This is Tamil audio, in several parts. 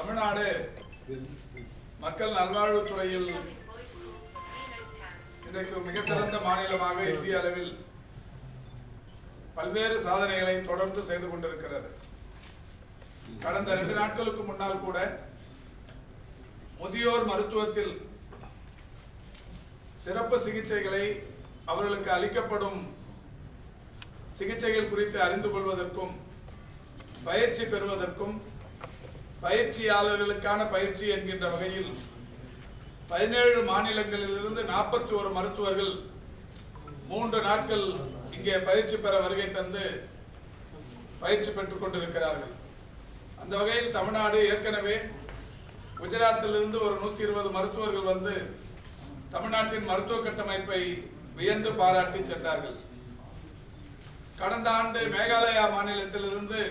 தமிழ்நாடு மக்கள் நல்வாழ்வுத்துறையில் இன்றைக்கு மிக சிறந்த மாநிலமாக இந்திய அளவில் பல்வேறு சாதனைகளை தொடர்ந்து செய்து கொண்டிருக்கிறது. கடந்த 2 நாட்களுக்கு முன்னால் கூட முதியோர் மருத்துவத்தில் சிறப்பு சிகிச்சைகளை அவர்களுக்கு அளிக்கப்படும் சிகிச்சைகள் குறித்து அறிந்து கொள்வதற்கும் பயிற்சி பெறுவதற்கும் பயிற்சியாளர்களுக்கான பயிற்சி என்கின்ற வகையில் 17 மாநிலங்களிலிருந்து 41 மருத்துவர்கள் 3 நாட்கள் இங்கே பயிற்சி பெற வருகை தந்து பயிற்சி பெற்றுக் கொண்டிருக்கிறார்கள். அந்த வகையில் தமிழ்நாடு ஏற்கனவே குஜராத்திலிருந்து ஒரு 120 மருத்துவர்கள் வந்து தமிழ்நாட்டின் மருத்துவ கட்டமைப்பை வியந்து பாராட்டி சென்றார்கள். கடந்த ஆண்டு மேகாலயா மாநிலத்திலிருந்து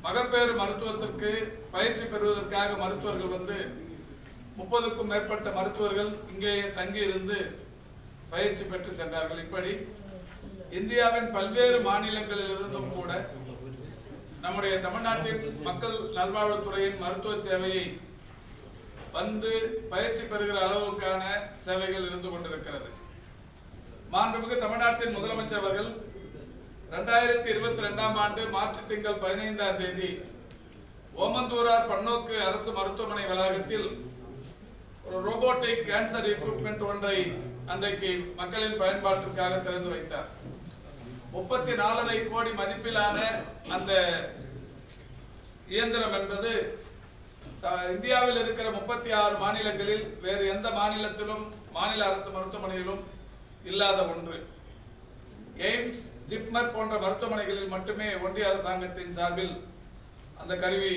மகப்பேறு மருத்துவத்திற்கு பயிற்சி பெறுவதற்காக மருத்துவர்கள் வந்து 30க்கும் மேற்பட்ட மருத்துவர்கள் இங்கே தங்கி இருந்து பயிற்சி பெற்று சென்றார்கள். இப்படி இந்தியாவின் பல்வேறு மாநிலங்களில் இருந்தும் கூட நம்முடைய தமிழ்நாட்டின் மக்கள் நல்வாழ்வுத்துறையின் மருத்துவ சேவையை வந்து பயிற்சி பெறுகிற அளவுக்கான சேவைகள் இருந்து கொண்டிருக்கிறது. மாண்புமிகு தமிழ்நாட்டின் முதலமைச்சர் அவர்கள் 2022ஆம் ஆண்டு மார்ச் திங்கள் 15ஆம் தேதி ஓமந்தூரார் பன்னோக்கு அரசு மருத்துவமனை வளாகத்தில் ஒரு ரோபோட்டிக் கேன்சர் எக்யூப்மெண்ட் ஒன்றை அன்றைக்கு மக்களின் பயன்பாட்டிற்காக திறந்து வைத்தார். 34.5 கோடி மதிப்பிலான அந்த இயந்திரம் என்பது இந்தியாவில் இருக்கிற 36 மாநிலங்களில் வேறு எந்த மாநிலத்திலும் மாநில அரசு மருத்துவமனையிலும் இல்லாத ஒன்று. எய்ம்ஸ், ஜிப்மர் போன்ற மருத்துவமனைகளில் மட்டுமே ஒன்றிய அரசாங்கத்தின் சார்பில் அந்த கருவி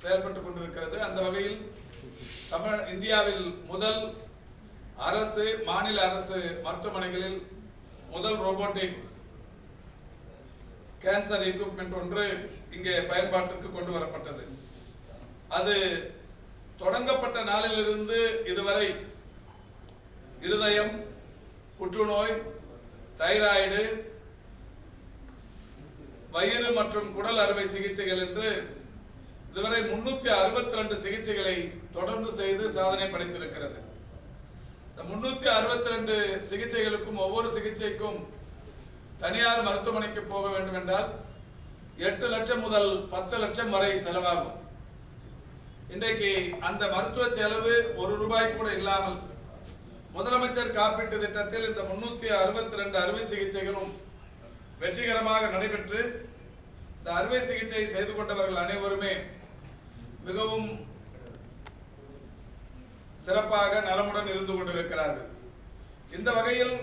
செயல்பட்டுக் கொண்டிருக்கிறது. அந்த வகையில் இந்தியாவில் முதல் அரசு மாநில அரசு மருத்துவமனைகளில் முதல் ரோபோட்டிக் கேன்சர் எக்யூப்மெண்ட் ஒன்று இங்கே பயன்பாட்டிற்கு கொண்டு வரப்பட்டது. அது தொடங்கப்பட்ட நாளிலிருந்து இதுவரை இருதயம், புற்றுநோய், தைராய்டு, வயிறு மற்றும் குடல் அறுவை சிகிச்சைகள் என்று இதுவரை 362 சிகிச்சைகளை தொடர்ந்து செய்து சாதனை படைத்திருக்கிறது. இந்த 362 சிகிச்சைகளுக்கும் ஒவ்வொரு சிகிச்சைக்கும் தனியார் மருத்துவமனைக்கு போக வேண்டும் என்றால் 8 லட்சம் முதல் 10 லட்சம் வரை செலவாகும். இன்றைக்கு அந்த மருத்துவ செலவு ₹1 கூட இல்லாமல் முதலமைச்சர் காப்பீட்டு திட்டத்தில் இந்த 362 அறுவை சிகிச்சைகளும் வெற்றிகரமாக நடைபெற்று இந்த அறுவை சிகிச்சை செய்து கொண்டவர்கள் அனைவருமே மிகவும் சிறப்பாக நலமுடன் இருந்து கொண்டிருக்கிறார்கள். இந்த வகையில்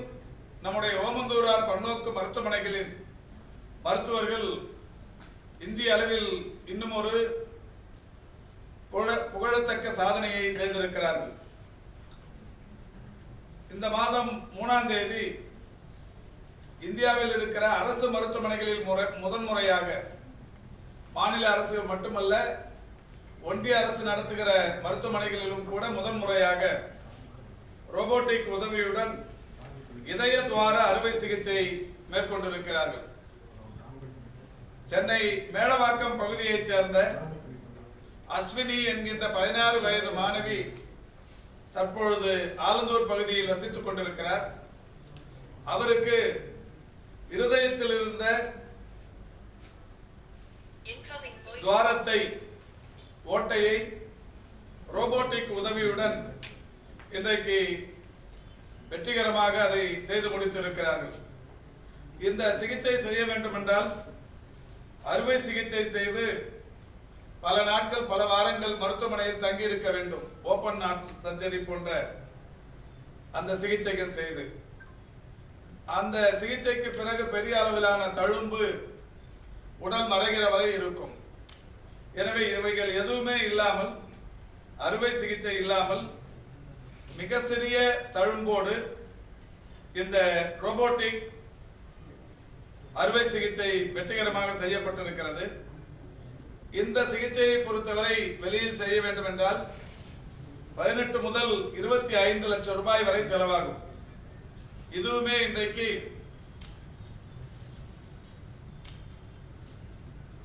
நம்முடைய ஓமந்தூரார் பன்னோக்கு மருத்துவமனைகளின் மருத்துவர்கள் இந்திய அளவில் இன்னும் ஒரு புகழத்தக்க சாதனையை செய்திருக்கிறார்கள். இந்த மாதம் 3ஆம் தேதி இந்தியாவில் இருக்கிற அரசு மருத்துவமனைகளில் முதன்முறையாக மாநில அரசு மட்டுமல்ல ஒன்றிய அரசு நடத்துகிற மருத்துவமனைகளிலும் கூட முதன்முறையாக ரோபோட்டிக் உதவியுடன் இதய துவார அறுவை சிகிச்சை மேற்கொண்டிருக்கிறார்கள். சென்னை மேடவாக்கம் பகுதியைச் சேர்ந்த அஸ்வினி என்கின்ற 16 வயது மாணவி தற்பொழுது ஆலந்தூர் பகுதியில் வசித்துக் கொண்டிருக்கிறார். அவருக்கு இருதயத்தில் இருந்த துவாரத்தை ஓட்டையை ரோபோட்டிக் உதவியுடன் இன்றைக்கு வெற்றிகரமாக அதை செய்து முடித்திருக்கிறார்கள். இந்த சிகிச்சை செய்ய வேண்டும் என்றால் அறுவை சிகிச்சை செய்து பல நாட்கள் பல வாரங்கள் மருத்துவமனையில் தங்கி இருக்க வேண்டும். ஓபன் ஹார்ட் சர்ஜரி போன்ற அந்த சிகிச்சைகள் செய்து அந்த சிகிச்சைக்கு பிறகு பெரிய அளவிலான தழும்பு உடல் மறைகிற வரை இருக்கும். எனவே இவைகள் எதுவுமே இல்லாமல் அறுவை சிகிச்சை இல்லாமல் மிக சிறிய தழும்போடு இந்த ரோபோட்டிக் அறுவை சிகிச்சை வெற்றிகரமாக செய்யப்பட்டிருக்கிறது. இந்த சிகிச்சையை பொறுத்தவரை வெளியில் செய்ய வேண்டும் என்றால் 18 முதல் 25 லட்சம் ரூபாய் வரை செலவாகும். இதுவுமே இன்றைக்கு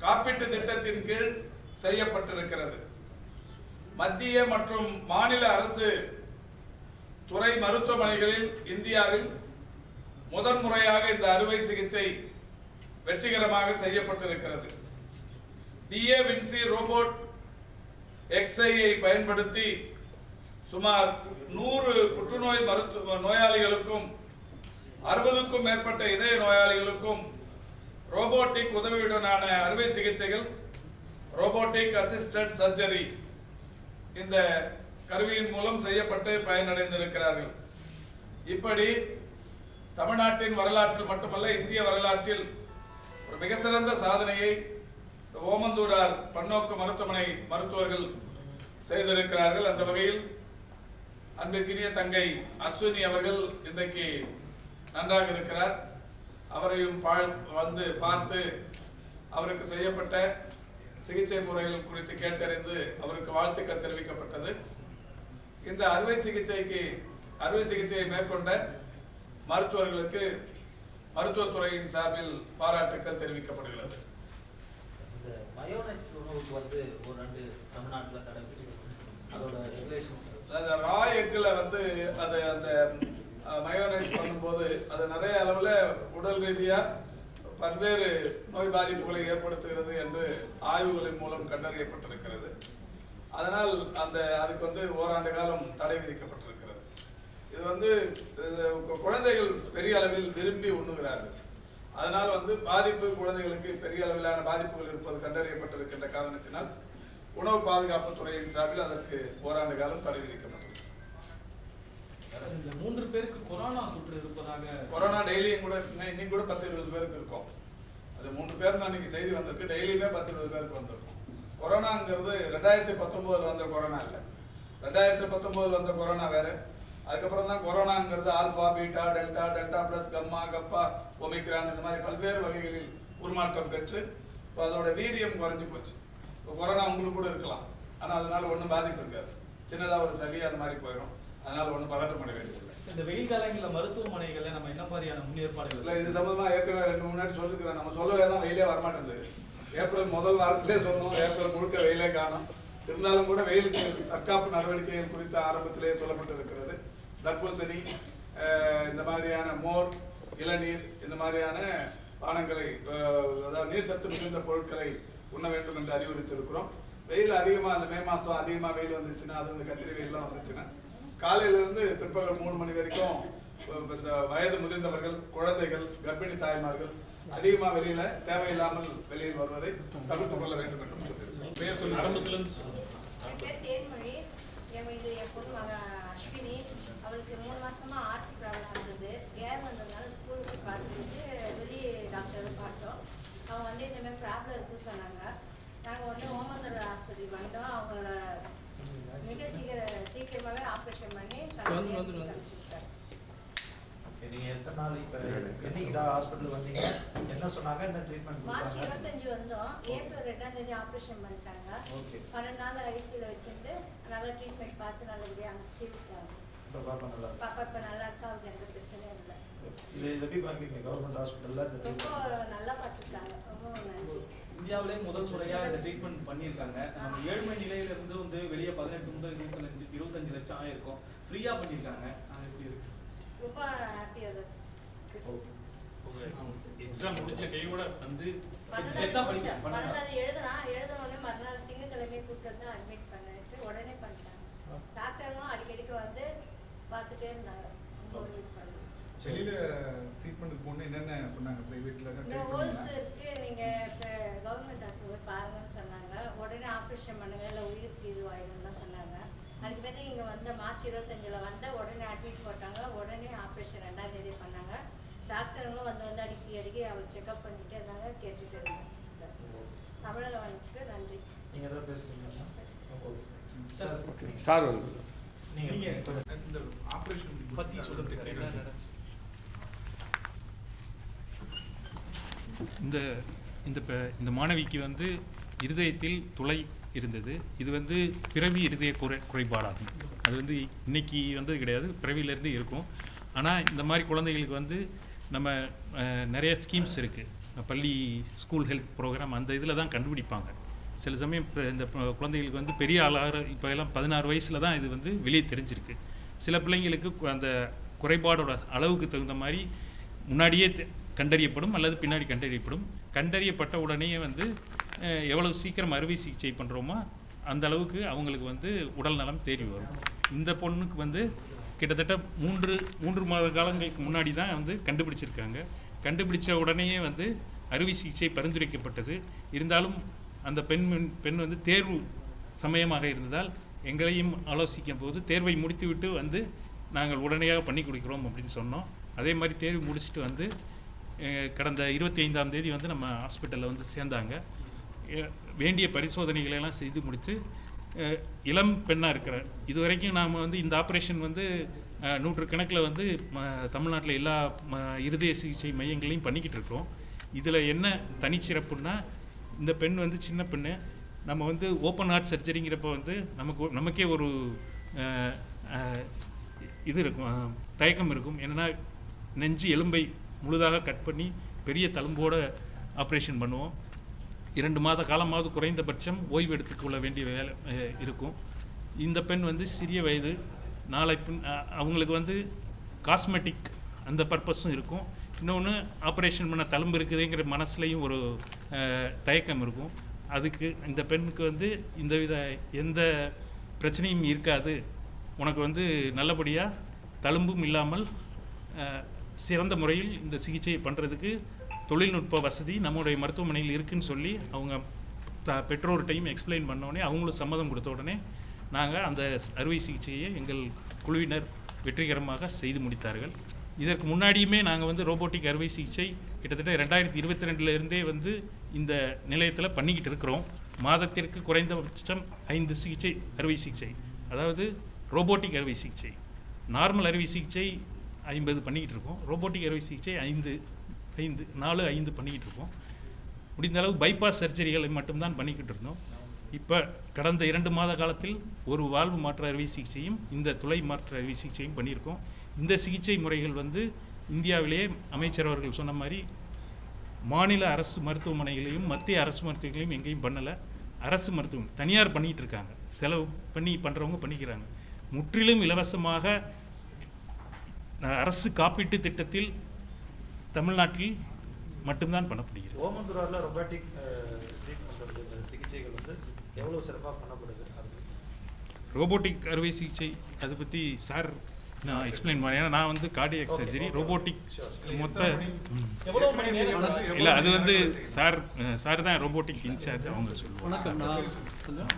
காப்பீட்டு திட்டத்தின் கீழ் செய்யப்பட்டிருக்கிறது. மத்திய மற்றும் மாநில அரசு துறை மருத்துவமனைகளில் இந்தியாவில் முதன்முறையாக இந்த அறுவை சிகிச்சை வெற்றிகரமாக செய்யப்பட்டிருக்கிறது. DA வின்சி ரோபோட் XI-ஐ பயன்படுத்தி சுமார் 100 புற்றுநோய் நோயாளிகளுக்கும் 60க்கும் மேற்பட்ட இதய நோயாளிகளுக்கும் ரோபோட்டிக் உதவியுடனான அறுவை சிகிச்சைகள், ரோபோட்டிக் அசிஸ்டட் சர்ஜரி இந்த கருவியின் மூலம் செய்யப்பட்டு பயனடைந்திருக்கிறார்கள். இப்படி தமிழ்நாட்டின் வரலாற்றில் மட்டுமல்ல, இந்திய வரலாற்றில் ஒரு மிக சிறந்த சாதனையை ஓமந்தூரார் பன்னோக்கு மருத்துவமனை மருத்துவர்கள் செய்திருக்கிறார்கள். அந்த வகையில் அன்பிற்கினிய தங்கை அஸ்வினி அவர்கள் இன்றைக்கு நன்றாக இருக்கிறார். அவரையும் வந்து பார்த்து அவருக்கு செய்யப்பட்ட சிகிச்சை முறைகள் குறித்து கேட்டறிந்து அவருக்கு வாழ்த்துக்கள் தெரிவிக்கப்பட்டது. இந்த அறுவை சிகிச்சையை மேற்கொண்ட மருத்துவர்களுக்கு மருத்துவத்துறையின் சார்பில் பாராட்டுக்கள் தெரிவிக்கப்படுகிறது. மயோனைஸ் உணவுக்கு வந்து ஒரு ரெண்டு தமிழ்நாட்டில் தடை அதோட ரெகுலேஷன்ஸ் ரா எக்கில் வந்து அது அந்த மயோனைஸ் பண்ணும்போது அது நிறைய அளவில் உடல் ரீதியாக பல்வேறு நோய் பாதிப்புகளை ஏற்படுத்துகிறது என்று ஆய்வுகளின் மூலம் கண்டறியப்பட்டிருக்கிறது. அதனால் அதுக்கு வந்து ஓராண்டு காலம் தடை விதிக்கப்பட்டிருக்கிறது. இது வந்து குழந்தைகள் பெரிய அளவில் விரும்பி உண்ணுகிறார்கள். அதனால் வந்து குழந்தைகளுக்கு பெரிய அளவிலான பாதிப்புகள் இருப்பது கண்டறியப்பட்டிருக்கின்ற காரணத்தினால் உணவு பாதுகாப்பு துறையின் சார்பில் அதற்கு ஓராண்டு காலம் தடை விதிக்கப்பட்டிருக்கிறது. இந்த 3 பேருக்கு கொரோனா சுற்று இருப்பதாக கொரோனா டெய்லியும் கூட இன்னைக்கு கூட 10-20 பேருக்கு இருக்கும். அது 3 பேர் அன்னைக்கு செய்தி வந்திருக்கு. டெய்லியுமே 10-20 பேருக்கு வந்திருக்கும். கொரோனாங்கிறது 2019 வந்த கொரோனா இல்லை. 2019 வந்த கொரோனா வேற. அதுக்கப்புறம் தான் கொரோனாங்கிறது alpha, beta, delta, delta plus, gamma, kappa, Omicron இந்த மாதிரி பல்வேறு வகைகளில் உருமாற்றம் பெற்று இப்போ அதோட வீரியம் குறைஞ்சி போச்சு. இப்போ கொரோனா உங்களுக்கு கூட இருக்கலாம், ஆனால் அதனால ஒன்றும் பாதிப்பு இருக்காது. சின்னதாக ஒரு சளி அந்த மாதிரி போயிடும். அதனால ஒன்றும் பதட்டம் அடைய வேண்டியதில்லை. இந்த வெயில் காலங்களில் மருத்துவமனைகளில் நம்ம என்ன மாதிரியான முன்னேற்பாடுகள் இல்லை, இது சம்பந்தமாக ஏற்கனவே 2 முன்னாடி சொல்லிருக்கிறேன். நம்ம சொல்லவே தான் வெயிலே வரமாட்டேங்குது. ஏப்ரல் முதல் வாரத்திலே சொன்னோம், ஏப்ரல் முழுக்க வெயிலே காணும். இருந்தாலும் கூட வெயிலுக்கு தற்காப்பு நடவடிக்கைகள் குறித்து ஆரம்பத்திலே சொல்லப்பட்டிருக்கிறது. தர்பூசணி, இந்த மாதிரியான மோர், இளநீர், இந்த மாதிரியான பானங்களை, அதாவது நீர் சத்து மிகுந்த பொருட்களை உண்ண வேண்டும் என்று அறிவுறுத்தியிருக்கிறோம். வெயில் அதிகமாக அந்த மே மாதம் அதிகமாக வெயில் வந்துச்சுன்னா, அது இந்த கத்திரி வெயிலாம் வந்துச்சுன்னா காலையிலிருந்து பிற்பகல் 3 மணி வரைக்கும் இந்த வயது முதிர்ந்தவர்கள், குழந்தைகள், கர்ப்பிணி தாய்மார்கள் அதிகமாக வெளியில தேவையில்லாமல் வெளியில் வருவதை தவிர்த்துக் கொள்ள வேண்டும் என்று சொல்லியிருக்கிறேன். ஆரம்பத்திலிருந்து தேன்மொழி, என் பொண்ணு அஸ்வினி, அவளுக்கு 3 மாசமா ஆர்ட் ப்ராப்ளம் இருந்தது. ஏர் வந்ததுனால ஸ்கூலுக்கு பார்த்துட்டு வெளியே டாக்டரை பார்த்தோம். அவங்க வந்து இந்த மாதிரி ப்ராப்ளம் இருக்குன்னு சொன்னாங்க. நாங்கள் உடனே ஓமந்தூர் ஆஸ்பத்திரி வந்தோம். அவங்க மிக சீக்கிரமாகவே ஆப்ரேஷன் பண்ணி அனுப்பிச்சுட்டாங்க. நீங்க எத்தனை நாள் இப்போ என்னைக்கு ஹாஸ்பிட்டல் வந்தீங்க, என்ன சொன்னாங்க, என்ன ட்ரீட்மெண்ட்? மார்ச் 25 வந்தோம். ஏப்ரல் 2ஆம் தேதி ஆப்ரேஷன் பண்ணிட்டாங்க. 12 நாள் ஐசியூல வச்சுட்டு நல்லா ட்ரீட்மெண்ட் பார்த்து நல்லபடியாக அனுப்பிச்சு விட்டாங்க. பாப்பா இப்போ நல்லா இருக்கா, அவருக்கு எந்த பிரச்சனையும் இல்லை. இது எப்படி பார்க்குறீங்க? கவர்மெண்ட் ஹாஸ்பிட்டலில் ரொம்ப நல்லா பார்த்துருக்காங்க. ரொம்ப நன்றி. இந்தியாவிலே முதல் முறையாக இந்த ட்ரீட்மெண்ட் பண்ணியிருக்காங்க. நம்ம ஏழ்மை நிலையிலிருந்து வந்து வெளியே 18 முதல் 25 லட்சம் ஆயிருக்கும். ஃப்ரீயா பண்ணியிருக்காங்க. அது எப்படி இருக்கு? ரொம்ப ஹாப்பியாக இருக்கு. எக்ஸாம் முடிஞ்ச கையோட வந்து 12 எழுதணும்னே மறுநாள் திங்கட்கிழமை கூப்பிட்டு வந்து அட்மிட் பண்ணிட்டு உடனே பண்ணிட்டாங்க. டாக்டரும் அடிக்கடிக்கு வந்து பார்த்துட்டே இருந்தாங்க. வெளியில ட்ரீட்மெண்ட்டுக்கு போகணும் என்னென்ன சொன்னாங்க? பிரைவேட்ல ஹோல்ஸ் இருக்கு, நீங்க கவர்மெண்ட் ஹாஸ்பிட்டல் போய் சொன்னாங்க. உடனே ஆப்ரேஷன் பண்ணுங்க, இல்லை உயிருக்கு இதுவாயிடும்னு சொன்னாங்க. அதுக்கு பற்றி இங்கே வந்து மார்ச் 25 வந்த உடனே அட்மிட் போட்டாங்க. உடனே ஆப்ரேஷன் 2ஆம் தேதி பண்ணாங்க. டாக்டருங்களும் வந்து அடிக்கடி அவள் செக்அப் பண்ணிட்டே இருந்தாங்க, கேட்டுட்டு இருந்தாங்க. தமிழக வந்துட்டு நன்றி. நீங்கள் எதாவது பேசுறீங்களா சார் வந்து நீங்கள் இந்த ஆப்ரேஷன் பற்றி சொல்லுங்க. இந்த மாணவிக்கு வந்து இருதயத்தில் துளை இருந்தது. இது வந்து பிறவி இருதய குறைபாடாகும். அது வந்து இன்னைக்கு வந்தது கிடையாது, பிறவியிலேருந்து இருக்கும். ஆனால் இந்த மாதிரி குழந்தைகளுக்கு வந்து நம்ம நிறைய ஸ்கீம்ஸ் இருக்குது. பள்ளி ஸ்கூல் ஹெல்த் ப்ரோக்ராம் அந்த இதில் தான் கண்டுபிடிப்பாங்க. சில சமயம் இந்த குழந்தைகளுக்கு வந்து பெரிய ஆளாக இப்போ எல்லாம் 16 வயசில் தான் இது வந்து வெளியே தெரிஞ்சிருக்கு. சில பிள்ளைங்களுக்கு அந்த குறைபாடோட அளவுக்கு தகுந்த மாதிரி முன்னாடியே கண்டறியப்படும் அல்லது பின்னாடி கண்டறியப்படும். கண்டறியப்பட்ட உடனே வந்து எவ்வளவு சீக்கிரம் அறுவை சிகிச்சை பண்ணுறோமோ அந்த அளவுக்கு அவங்களுக்கு வந்து உடல் நலம் தேறி வரும். இந்த பொண்ணுக்கு வந்து கிட்டத்தட்ட 3 மாத காலங்களுக்கு முன்னாடி தான் வந்து கண்டுபிடிச்சிருக்காங்க. கண்டுபிடிச்ச உடனேயே வந்து அறுவை சிகிச்சை பரிந்துரைக்கப்பட்டது. இருந்தாலும் அந்த பெண் வந்து தேர்வு சமயமாக இருந்ததால் எங்களையும் ஆலோசிக்கும் போது தேர்வை முடித்துவிட்டு வந்து நாங்கள் உடனடியாக பண்ணி கொடுக்கிறோம் அப்படின்னு சொன்னோம். அதே மாதிரி தேர்வு முடிச்சுட்டு வந்து கடந்த 25ஆம் தேதி வந்து நம்ம ஹாஸ்பிட்டலில் வந்து சேர்ந்தாங்க. வேண்டிய பரிசோதனைகளெல்லாம் செய்து முடித்து இளம் பெண்ணாக இருக்கிறார். இது வரைக்கும் நாம் வந்து இந்த ஆப்ரேஷன் வந்து 100 கணக்கில் வந்து தமிழ்நாட்டில் எல்லா இருதய சிகிச்சை மையங்களையும் பண்ணிக்கிட்டு இருக்கோம். இதில் என்ன தனிச்சிறப்புன்னா, இந்த பெண் வந்து சின்ன பெண்ணு. நம்ம வந்து ஓப்பன் ஹார்ட் சர்ஜரிங்கிறப்ப வந்து நமக்கே ஒரு இது இருக்கும், தயக்கம் இருக்கும். என்னென்னா நெஞ்சு எலும்பை முழுதாக கட் பண்ணி பெரிய தழும்போடு ஆப்ரேஷன் பண்ணுவோம். 2 மாத காலமாவது குறைந்தபட்சம் ஓய்வு எடுத்துக்கொள்ள வேண்டிய வேலை இருக்கும். இந்த பெண் வந்து சிறிய வயது, நாளை பின் அவங்களுக்கு வந்து காஸ்மெட்டிக் அந்த பர்பஸும் இருக்கும். இன்னொன்று ஆப்ரேஷன் பண்ண தழும்பு இருக்குதுங்கிற மனசுலையும் ஒரு தயக்கம் இருக்கும். அதுக்கு இந்த பெண்ணுக்கு வந்து எந்த பிரச்சனையும் இருக்காது, உனக்கு வந்து நல்லபடியாக தழும்பும் இல்லாமல் சிறந்த முறையில் இந்த சிகிச்சையை பண்ணுறதுக்கு தொழில்நுட்ப வசதி நம்முடைய மருத்துவமனையில் இருக்குதுன்னு சொல்லி அவங்க பெற்றோர்கிட்டையும் எக்ஸ்பிளைன் பண்ணோடனே அவங்களும் சம்மதம் கொடுத்த உடனே நாங்கள் அந்த அறுவை சிகிச்சையை எங்கள் குழுவினர் வெற்றிகரமாக செய்து முடித்தார்கள். இதற்கு முன்னாடியுமே நாங்கள் வந்து ரோபோட்டிக் அறுவை சிகிச்சை கிட்டத்தட்ட 2022 வந்து இந்த நிலையத்தில் பண்ணிக்கிட்டு இருக்கிறோம். மாதத்திற்கு குறைந்தபட்சம் 5 சிகிச்சை அறுவை சிகிச்சை, அதாவது ரோபோட்டிக் அறுவை சிகிச்சை. நார்மல் அறுவை சிகிச்சை 50 பண்ணிக்கிட்டு இருக்கோம். ரோபோட்டிக் அறுவை சிகிச்சை 4-5 பண்ணிக்கிட்டு இருக்கோம். முடிந்த அளவு பைபாஸ் சர்ஜரிகளை மட்டும்தான் பண்ணிக்கிட்டு இருந்தோம். இப்போ கடந்த 2 மாத காலத்தில் ஒரு வாழ்வு மாற்று அறுவை சிகிச்சையும் இந்த துளை மாற்று அறுவை சிகிச்சையும் பண்ணியிருக்கோம். இந்த சிகிச்சை முறைகள் வந்து இந்தியாவிலேயே அமைச்சர் அவர்கள் சொன்ன மாதிரி மாநில அரசு மருத்துவமனைகளையும் மத்திய அரசு மருத்துவமனைகளையும் எங்கேயும் பண்ணலை. அரசு மருத்துவமனை தனியார் பண்ணிகிட்டு இருக்காங்க, செலவு பண்ணி பண்ணுறவங்க பண்ணிக்கிறாங்க. முற்றிலும் இலவசமாக அரசு காப்பீட்டு திட்டத்தில் தமிழ்நாட்டில் மட்டும்தான் பண்ணப்படுகிறது. ஓமந்தூராரில் ரொபாட்டிக் ட்ரீட்மெண்ட் சிகிச்சைகள் வந்து எவ்வளோ சிறப்பாக பண்ணப்படுது? ரோபோட்டிக் அறுவை சிகிச்சை அதை பற்றி சார் நான் எக்ஸ்பிளைன் பண்ணேன். ஏன்னா நான் வந்து கார்டியாக் சர்ஜரி ரோபோட்டிக் மொத்த இல்லை, அது வந்து சார் தான் ரோபோட்டிக் இன்சார்ஜ், அவங்க சொல்லுவாங்க.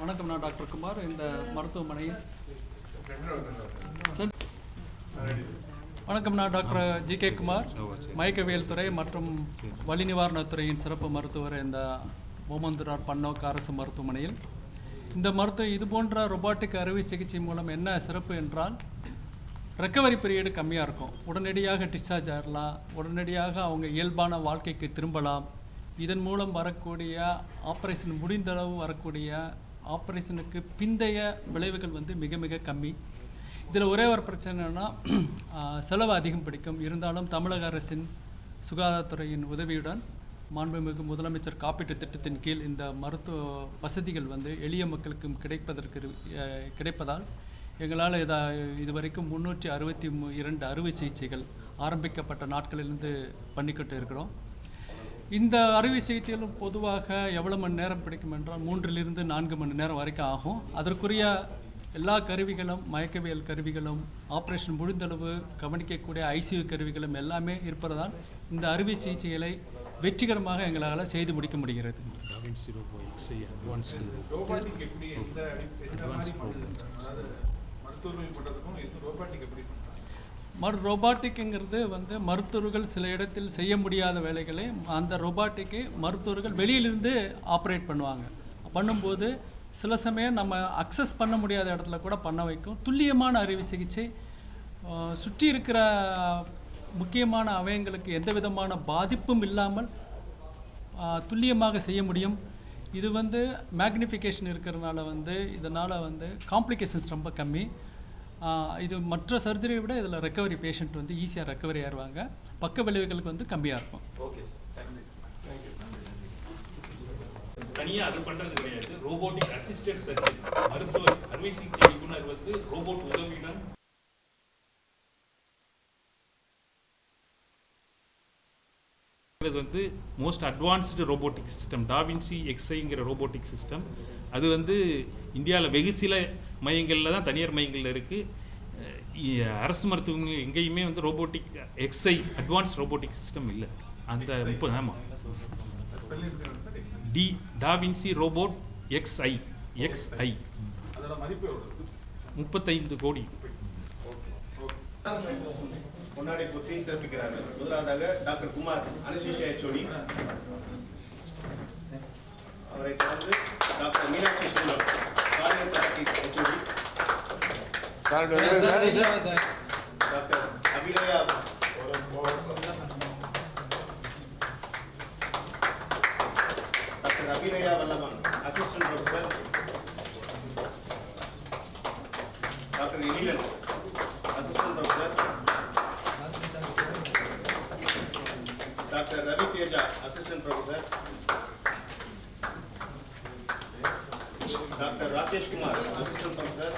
வணக்கம், நான் டாக்டர் குமார். இந்த மருத்துவமனையில் வணக்கம், நான் டாக்டர் ஜி.கே. குமார், மயக்கவியல் துறை மற்றும் வலி நிவாரணத்துறையின் சிறப்பு மருத்துவர் இந்த ஓமந்தூரார் பன்னோக்கு அரசு மருத்துவமனையில். இந்த இது போன்ற ரொபாட்டிக் அறுவை சிகிச்சை மூலம் என்ன சிறப்பு என்றால், ரெக்கவரி பீரியடு கம்மியாக இருக்கும். உடனடியாக டிஸ்சார்ஜ் ஆகலாம், உடனடியாக அவங்க இயல்பான வாழ்க்கைக்கு திரும்பலாம். இதன் மூலம் வரக்கூடிய ஆப்ரேஷன் முடிந்தளவு வரக்கூடிய ஆப்ரேஷனுக்கு பிந்தைய விளைவுகள் வந்து மிக மிக கம்மி. இதில் ஒரே ஒரு பிரச்சனைனா செலவு அதிகம் பிடிக்கும். இருந்தாலும் தமிழக அரசின் சுகாதாரத்துறையின் உதவியுடன் மாண்புமிகு முதலமைச்சர் காப்பீட்டு திட்டத்தின் கீழ் இந்த மருத்துவ வசதிகள் வந்து எளிய மக்களுக்கும் கிடைப்பதால் எங்களால் இதுவரைக்கும் 362 அறுவை சிகிச்சைகள் ஆரம்பிக்கப்பட்ட நாட்களிலிருந்து பண்ணிக்கிட்டு இருக்கிறோம். இந்த அறுவை சிகிச்சைகளும் பொதுவாக எவ்வளோ மணி நேரம் பிடிக்கும் என்றால் 3 to 4 மணி நேரம் வரைக்கும் ஆகும். அதற்குரிய எல்லா கருவிகளும், மயக்கவியல் கருவிகளும், ஆப்ரேஷன் முடிந்தளவு கவனிக்கக்கூடிய ஐசியூ கருவிகளும் எல்லாமே இருப்பதால் இந்த அறுவை சிகிச்சைகளை வெற்றிகரமாக எங்களால் செய்து முடிக்க முடிகிறது. ரோபாட்டிக்குங்கிறது வந்து மருத்துவர்கள் சில இடத்தில் செய்ய முடியாத வேலைகளை அந்த ரோபாட்டிக்கை மருத்துவர்கள் வெளியிலிருந்து ஆப்ரேட் பண்ணும்போது சில சமயம் நம்ம அக்சஸ் பண்ண முடியாத இடத்துல கூட பண்ண வைக்கும். துல்லியமான அறுவை சிகிச்சை சுற்றி இருக்கிற முக்கியமான அவயங்களுக்கு எந்த விதமான பாதிப்பும் இல்லாமல் துல்லியமாக செய்ய முடியும். இது வந்து மேக்னிஃபிகேஷன் இருக்கிறதுனால வந்து இதனால் வந்து காம்ப்ளிகேஷன்ஸ் ரொம்ப கம்மி. இது மற்ற சர்ஜரியை விட இதில் ரெக்கவரி பேஷண்ட் வந்து ஈஸியாக ரெக்கவரி ஆகிடுவாங்க. பக்க விளைவுகளுக்கு வந்து கம்மியாக இருக்கும். Okay sir, thank you. தனியாக அது பண்ணுறது கிடையாது. ரோபோட்டிக் அசிஸ்டட் சர்ஜரி, மருத்துவ அறுவை சிகிச்சை நிபுணர் வந்து ரோபோட் உதவியுடன் இது வந்து most advanced robotic system da Vinci எக்ஸ்ஐங்கிற ரோபோட்டிக் சிஸ்டம். அது வந்து இந்தியாவில் வெகு சில மையங்களில் தான், தனியார் மையங்களில் இருக்குது. அரசு மருத்துவங்கள் எங்கேயுமே வந்து robotic x i advance robotic system இல்லை. அந்த 30 ஆமாம் டாவின்சி ரோபோட் எக்ஸ்ஐ அதோட மதிப்பு எவ்வளவு? 35 கோடி. முன்னாடி புத்தி சிறப்பிக்கிறார்கள். முதலாவதாக டாக்டர் குமார் அனஸ்தீசியா HOD, அவரை தொடர்ந்து doctor Meenakshi Sundaram cardio therapy HOD, doctor Abhinaya Vallavan assistant professor, doctor Ezhilan assistant professor, doctor Ravi Teja assistant professor, doctor Rakesh Kumar assistant professor,